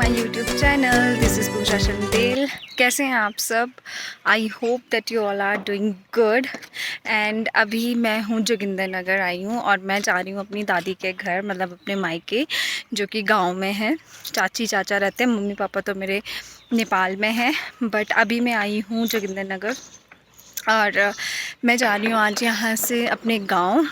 My YouTube channel. This is Pooja Chandel. कैसे हैं आप सब? I hope that you all are doing good. And अभी मैं हूँ जोगिंदर नगर आई हूँ और मैं जा रही हूँ अपनी दादी के घर, मतलब अपने मायके जो कि गांव में है। चाची चाचा रहते हैं, मम्मी पापा तो मेरे नेपाल में हैं, बट अभी मैं आई हूँ जोगिंदर नगर और मैं जा रही हूँ आज यहाँ से अपने गाँव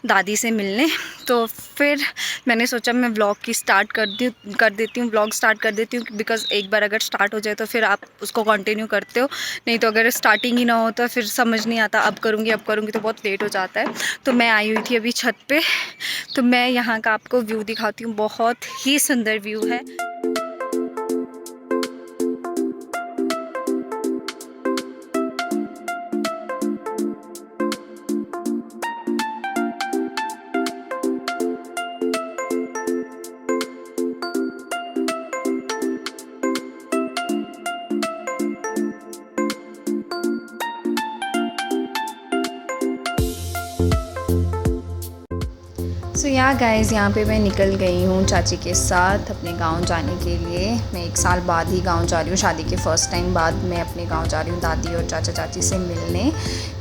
दादी से मिलने। तो फिर मैंने सोचा मैं व्लॉग की कर देती हूँ व्लॉग स्टार्ट कर देती हूँ, बिकॉज़ एक बार अगर स्टार्ट हो जाए तो फिर आप उसको कंटिन्यू करते हो, नहीं तो अगर स्टार्टिंग ही ना हो तो फिर समझ नहीं आता अब करूँगी तो बहुत लेट हो जाता है। तो मैं आई हुई थी अभी छत पे, तो मैं यहाँ का आपको व्यू दिखाती हूँ। बहुत ही सुंदर व्यू है। सो या गाइज़, यहाँ पे मैं निकल गई हूँ चाची के साथ अपने गांव जाने के लिए। मैं 1 साल बाद ही गांव जा रही हूँ, शादी के फ़र्स्ट टाइम बाद मैं अपने गांव जा रही हूँ दादी और चाचा चाची से मिलने।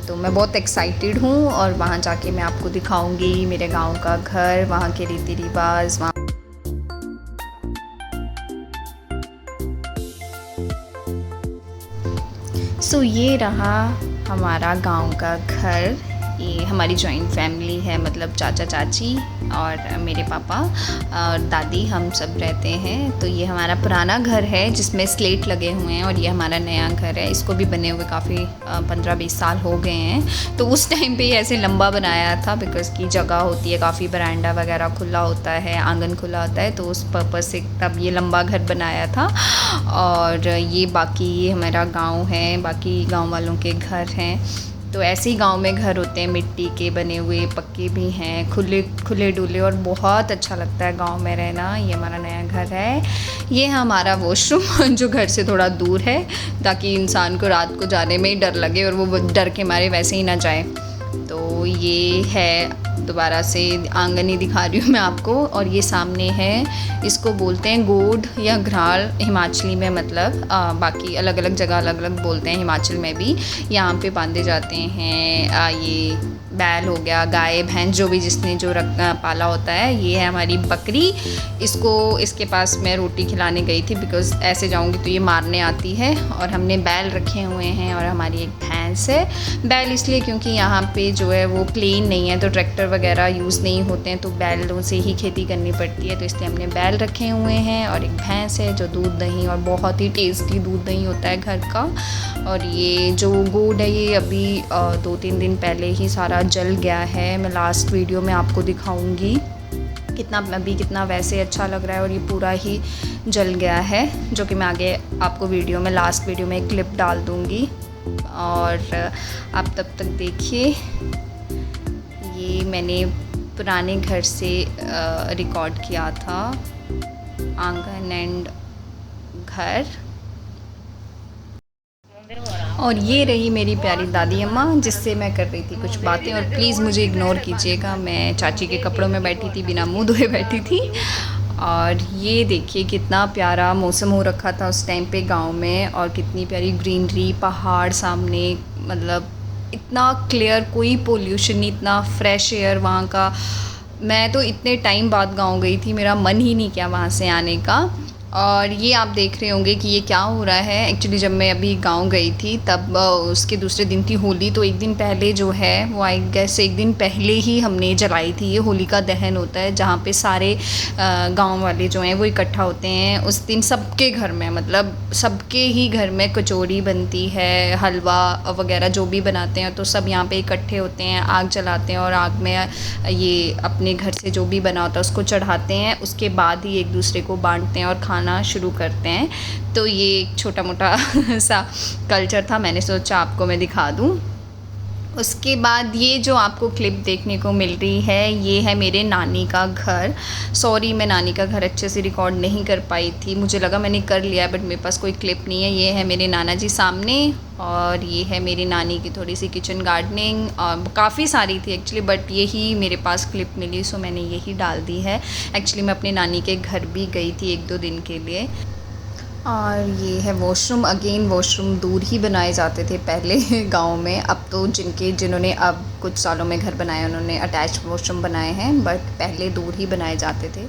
तो मैं बहुत एक्साइटेड हूँ और वहाँ जाके मैं आपको दिखाऊंगी मेरे गांव का घर, वहाँ के रीति रिवाज। वहाँ सो ये रहा हमारा गांव का घर। ये हमारी जॉइंट फैमिली है, मतलब चाचा चाची और मेरे पापा और दादी, हम सब रहते हैं। तो ये हमारा पुराना घर है जिसमें स्लेट लगे हुए हैं और ये हमारा नया घर है। इसको भी बने हुए काफ़ी 15-20 साल हो गए हैं। तो उस टाइम पे ये ऐसे लंबा बनाया था बिकॉज़ की जगह होती है काफ़ी, बरांडा वगैरह खुला होता है, आंगन खुला होता है, तो उस पर्पज़ से तब ये लंबा घर बनाया था। और ये बाकी ये हमारा गाँव है, बाकी गाँव वालों के घर हैं। तो ऐसे ही गांव में घर होते हैं, मिट्टी के बने हुए, पक्के भी हैं, खुले खुले डुले, और बहुत अच्छा लगता है गांव में रहना। ये हमारा नया घर है। ये हमारा वॉशरूम जो घर से थोड़ा दूर है, ताकि इंसान को रात को जाने में ही डर लगे और वो डर के मारे वैसे ही ना जाए। तो ये है, दोबारा से आंगन ही दिखा रही हूँ मैं आपको। और ये सामने है, इसको बोलते हैं गोड या घराल हिमाचली में, मतलब बाकी अलग अलग जगह अलग अलग बोलते हैं। हिमाचल में भी यहाँ पे बांधे जाते हैं ये बैल हो गया, गाय भैंस, जो भी जिसने जो पाला होता है। ये है हमारी बकरी। इसके पास मैं रोटी खिलाने गई थी बिकॉज़ ऐसे जाऊंगी तो ये मारने आती है। और हमने बैल रखे हुए हैं और हमारी एक भैंस है। बैल इसलिए क्योंकि यहाँ पे जो है वो प्लेन नहीं है, तो ट्रैक्टर वगैरह यूज़ नहीं होते हैं, तो बैलों से ही खेती करनी पड़ती है, तो इसलिए हमने बैल रखे हुए हैं। और एक भैंस है जो दूध दही, और बहुत ही टेस्टी दूध दही होता है घर का। और ये जो गोड है ये अभी 2-3 दिन पहले ही सारा जल गया है। मैं लास्ट वीडियो में आपको दिखाऊंगी कितना वैसे अच्छा लग रहा है, और ये पूरा ही जल गया है, जो कि मैं आगे आपको लास्ट वीडियो में एक क्लिप डाल दूंगी। और आप तब तक देखिए, ये मैंने पुराने घर से रिकॉर्ड किया था, आंगन एंड घर। और ये रही मेरी प्यारी दादी अम्मा, जिससे मैं कर रही थी कुछ बातें। और प्लीज़ मुझे इग्नोर कीजिएगा, मैं चाची के कपड़ों में बैठी थी, बिना मुंह धोए बैठी थी। और ये देखिए कितना प्यारा मौसम हो रखा था उस टाइम पे गांव में, और कितनी प्यारी ग्रीनरी, पहाड़ सामने, मतलब इतना क्लियर, कोई पोल्यूशन नहीं, इतना फ्रेश एयर वहाँ का। मैं तो इतने टाइम बाद गांव गई थी, मेरा मन ही नहीं किया वहाँ से आने का। और ये आप देख रहे होंगे कि ये क्या हो रहा है। एक्चुअली जब मैं अभी गांव गई थी तब उसके दूसरे दिन थी होली, तो एक दिन पहले जो है वो आई गेस एक दिन पहले ही हमने जलाई थी। ये होली का दहन होता है जहाँ पे सारे गांव वाले जो हैं वो इकट्ठा होते हैं उस दिन। सबके घर में, मतलब सबके ही घर में कचौड़ी बनती है, हलवा वगैरह जो भी बनाते हैं, तो सब यहाँ पे इकट्ठे होते हैं, आग जलाते हैं और आग में ये अपने घर से जो भी बना होता है उसको चढ़ाते हैं। उसके बाद ही एक दूसरे को बांटते हैं और खाना शुरू करते हैं। तो ये एक छोटा मोटा सा कल्चर था, मैंने सोचा आपको मैं दिखा दूं। उसके बाद ये जो आपको क्लिप देखने को मिल रही है, ये है मेरे नानी का घर। सॉरी, मैं नानी का घर अच्छे से रिकॉर्ड नहीं कर पाई थी, मुझे लगा मैंने कर लिया, बट मेरे पास कोई क्लिप नहीं है। ये है मेरे नाना जी सामने, और ये है मेरी नानी की थोड़ी सी किचन गार्डनिंग, और काफ़ी सारी थी एक्चुअली, बट यही मेरे पास क्लिप मिली, सो मैंने यही डाल दी है। एक्चुअली मैं अपने नानी के घर भी गई थी 1-2 दिन के लिए। और ये है वॉशरूम। अगेन वॉशरूम दूर ही बनाए जाते थे पहले गांव में, अब तो जिन्होंने अब कुछ सालों में घर बनाए उन्होंने अटैच वॉशरूम बनाए हैं, बट पहले दूर ही बनाए जाते थे।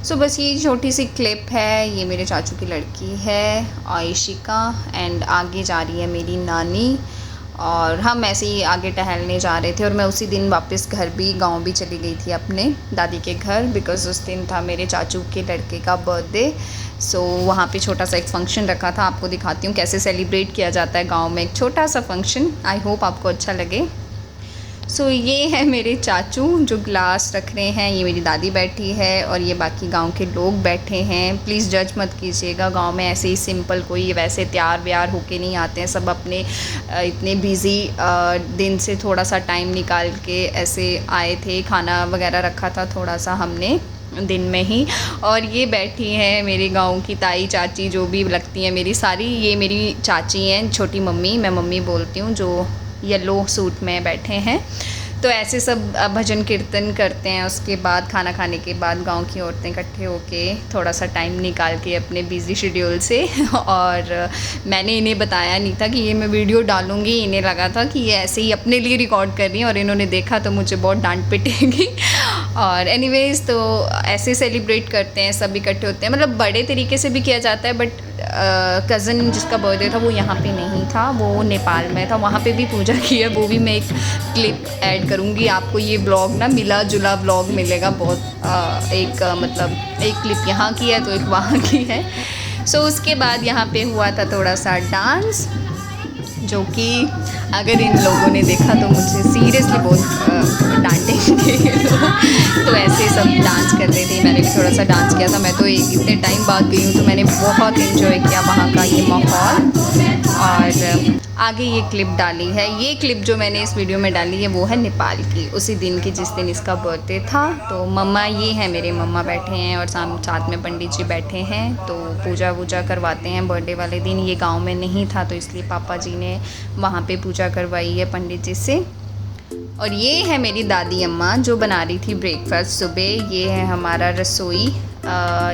सो बस ये छोटी सी क्लिप है। ये मेरे चाचू की लड़की है आयशिका, एंड आगे जा रही है मेरी नानी, और हम ऐसे ही आगे टहलने जा रहे थे। और मैं उसी दिन वापस गांव भी चली गई थी अपने दादी के घर, बिकॉज़ उस दिन था मेरे चाचू के लड़के का बर्थडे। सो वहाँ पे छोटा सा एक फ़ंक्शन रखा था, आपको दिखाती हूँ कैसे सेलिब्रेट किया जाता है गांव में, एक छोटा सा फंक्शन। आई होप आपको अच्छा लगे। सो ये है मेरे चाचू जो ग्लास रख रहे हैं, ये मेरी दादी बैठी है, और ये बाकी गांव के लोग बैठे हैं। प्लीज़ जज मत कीजिएगा, गांव में ऐसे ही सिंपल कोई वैसे तैयार व्यार होके नहीं आते हैं, सब अपने इतने बिज़ी दिन से थोड़ा सा टाइम निकाल के ऐसे आए थे। खाना वगैरह रखा था थोड़ा सा हमने दिन में ही। और ये बैठी हैं मेरे गांव की ताई चाची, जो भी लगती हैं मेरी सारी, ये मेरी चाची हैं, छोटी मम्मी, मैं मम्मी बोलती हूँ, जो येलो सूट में बैठे हैं। तो ऐसे सब भजन कीर्तन करते हैं। उसके बाद खाना खाने के बाद गांव की औरतें इकट्ठे होके थोड़ा सा टाइम निकाल के अपने बिज़ी शेड्यूल से, और मैंने इन्हें बताया नहीं था कि ये मैं वीडियो डालूँगी, इन्हें लगा था कि ये ऐसे ही अपने लिए रिकॉर्ड कर रही हैं, और इन्होंने देखा तो मुझे बहुत डांट पिटेगी। और एनीवेज़, तो ऐसे सेलिब्रेट करते हैं, सब इकट्ठे होते हैं। मतलब बड़े तरीके से भी किया जाता है, बट कज़न जिसका बर्थडे था वो यहाँ पे नहीं था, वो नेपाल में था, वहाँ पे भी पूजा की है। वो भी मैं एक क्लिप ऐड करूँगी आपको। ये ब्लॉग ना मिला जुला ब्लॉग मिलेगा बहुत, मतलब एक क्लिप यहाँ की है तो एक वहाँ की है। सो उसके बाद यहाँ पे हुआ था थोड़ा सा डांस, जो कि अगर इन लोगों ने देखा तो मुझे सीरियसली बहुत डांटेंगे। तो ऐसे सब डांस कर रहे थे, मैंने भी थोड़ा सा डांस किया था। मैं तो इतने टाइम बाद गई हूँ तो मैंने बहुत एंजॉय किया वहाँ का ये माहौल। और आगे ये क्लिप डाली है, ये क्लिप जो मैंने इस वीडियो में डाली है वो है नेपाल की, उसी दिन की जिस दिन इसका बर्थडे था। तो मम्मा, ये हैं मेरे मम्मा बैठे हैं, और साथ में पंडित जी बैठे हैं, तो पूजा वूजा करवाते हैं बर्थडे वाले दिन। ये गांव में नहीं था तो इसलिए पापा जी ने वहाँ पे पूजा करवाई है पंडित जी से। और ये है मेरी दादी अम्मा जो बना रही थी ब्रेकफास्ट सुबह। ये है हमारा रसोई,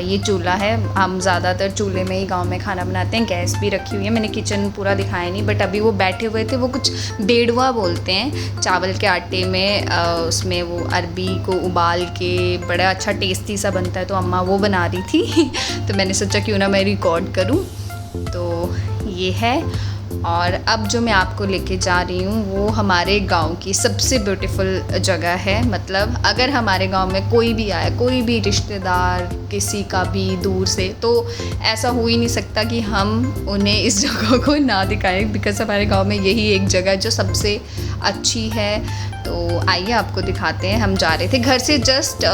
ये चूल्हा है, हम ज़्यादातर चूल्हे में ही गांव में खाना बनाते हैं। गैस भी रखी हुई है, मैंने किचन पूरा दिखाया नहीं, बट अभी वो बैठे हुए थे, वो कुछ बेड़वा बोलते हैं, चावल के आटे में उसमें वो अरबी को उबाल के बड़ा अच्छा टेस्टी सा बनता है, तो अम्मा वो बना रही थी। तो मैंने सोचा क्यों ना मैं रिकॉर्ड करूँ। तो ये है, और अब जो मैं आपको लेके जा रही हूँ वो हमारे गांव की सबसे ब्यूटीफुल जगह है। मतलब अगर हमारे गांव में कोई भी आए, कोई भी रिश्तेदार किसी का भी दूर से, तो ऐसा हो ही नहीं सकता कि हम उन्हें इस जगह को ना दिखाएं, बिकॉज़ हमारे गांव में यही एक जगह जो सबसे अच्छी है। तो आइए आपको दिखाते हैं। हम जा रहे थे घर से जस्ट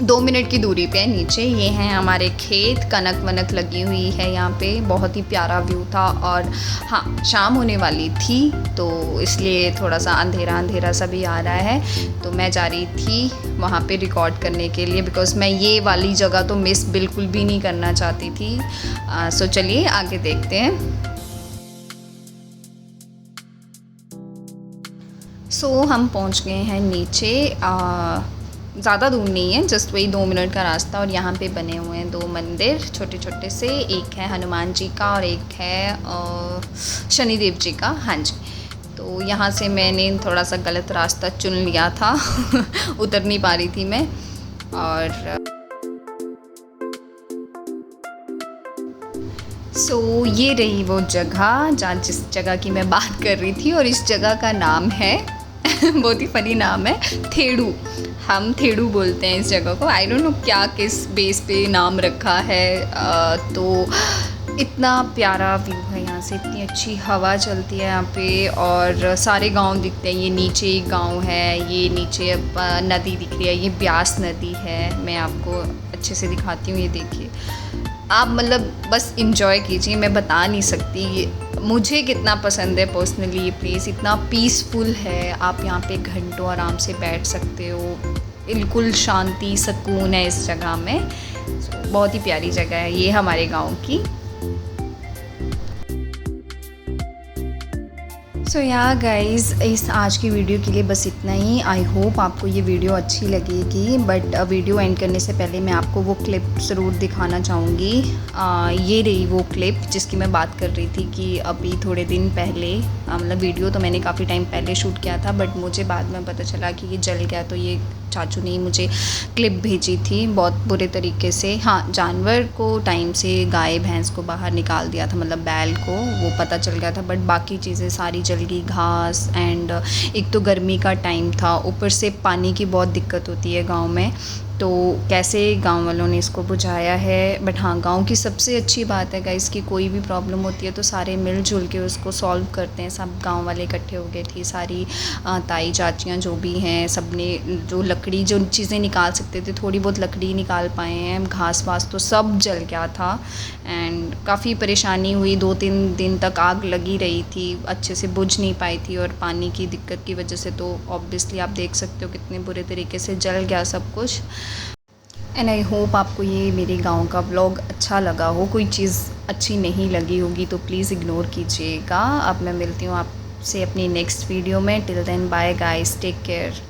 2 मिनट की दूरी पे है नीचे। ये हैं हमारे खेत, कनक वनक लगी हुई है यहाँ पे, बहुत ही प्यारा व्यू था। और हाँ, शाम होने वाली थी तो इसलिए थोड़ा सा अंधेरा अंधेरा सा भी आ रहा है। तो मैं जा रही थी वहाँ पे रिकॉर्ड करने के लिए, बिकॉज़ मैं ये वाली जगह तो मिस बिल्कुल भी नहीं करना चाहती थी। सो चलिए आगे देखते हैं। सो हम पहुँच गए हैं नीचे। ज़्यादा दूर नहीं है, जस्ट वही 2 मिनट का रास्ता। और यहाँ पे बने हुए हैं 2 मंदिर छोटे छोटे से, एक है हनुमान जी का और एक है शनिदेव जी का। हाँ जी, तो यहाँ से मैंने थोड़ा सा गलत रास्ता चुन लिया था उतर नहीं पा रही थी मैं। और सो ये रही वो जगह जिस जगह की मैं बात कर रही थी, और इस जगह का नाम है बहुत ही फनी नाम है, थेड़ू। हम थेड़ू बोलते हैं इस जगह को। आई डोंट नो क्या किस बेस पे नाम रखा है। तो इतना प्यारा व्यू है यहाँ से, इतनी अच्छी हवा चलती है यहाँ पे, और सारे गांव दिखते हैं। ये नीचे एक गांव है, ये नीचे नदी दिख रही है, ये ब्यास नदी है। मैं आपको अच्छे से दिखाती हूँ, ये देखिए आप, मतलब बस इंजॉय कीजिए, मैं बता नहीं सकती। मुझे कितना पसंद है पर्सनली ये प्लेस, इतना पीसफुल है। आप यहाँ पे घंटों आराम से बैठ सकते हो, बिल्कुल शांति सुकून है इस जगह में। बहुत ही प्यारी जगह है ये हमारे गांव की। सो या गाइज़, इस आज की वीडियो के लिए बस इतना ही। आई होप आपको ये वीडियो अच्छी लगेगी, बट वीडियो एंड करने से पहले मैं आपको वो क्लिप ज़रूर दिखाना चाहूँगी। ये रही वो क्लिप जिसकी मैं बात कर रही थी कि अभी थोड़े दिन पहले, मतलब वीडियो तो मैंने काफ़ी टाइम पहले शूट किया था, बट मुझे बाद में पता चला कि ये जल गया। तो ये चाचू ने मुझे क्लिप भेजी थी बहुत बुरे तरीके से। हाँ, जानवर को टाइम से गाय भैंस को बाहर निकाल दिया था, मतलब बैल को, वो पता चल गया था, बट बाकी चीज़ें सारी जल गई, घास। एंड एक तो गर्मी का टाइम था, ऊपर से पानी की बहुत दिक्कत होती है गांव में, तो कैसे गांव वालों ने इसको बुझाया है। बट हाँ, गांव की सबसे अच्छी बात है गाइस कि कोई भी प्रॉब्लम होती है तो सारे मिलजुल के उसको सॉल्व करते हैं। सब गांव वाले इकट्ठे हो गए थे, सारी ताई चाचियाँ जो भी हैं, सब ने जो लकड़ी, जो चीज़ें निकाल सकते थे, थोड़ी बहुत लकड़ी निकाल पाए हैं। घास वास तो सब जल गया था एंड काफ़ी परेशानी हुई। 2-3 दिन तक आग लगी रही थी, अच्छे से बुझ नहीं पाई थी, और पानी की दिक्कत की वजह से तो ऑब्वियसली आप देख सकते हो कितने बुरे तरीके से जल गया सब कुछ। एंड आई होप आपको ये मेरे गांव का व्लॉग अच्छा लगा हो। कोई चीज़ अच्छी नहीं लगी होगी तो प्लीज़ इग्नोर कीजिएगा। अब मैं मिलती हूँ आपसे अपनी नेक्स्ट वीडियो में। Till then bye guys, take care.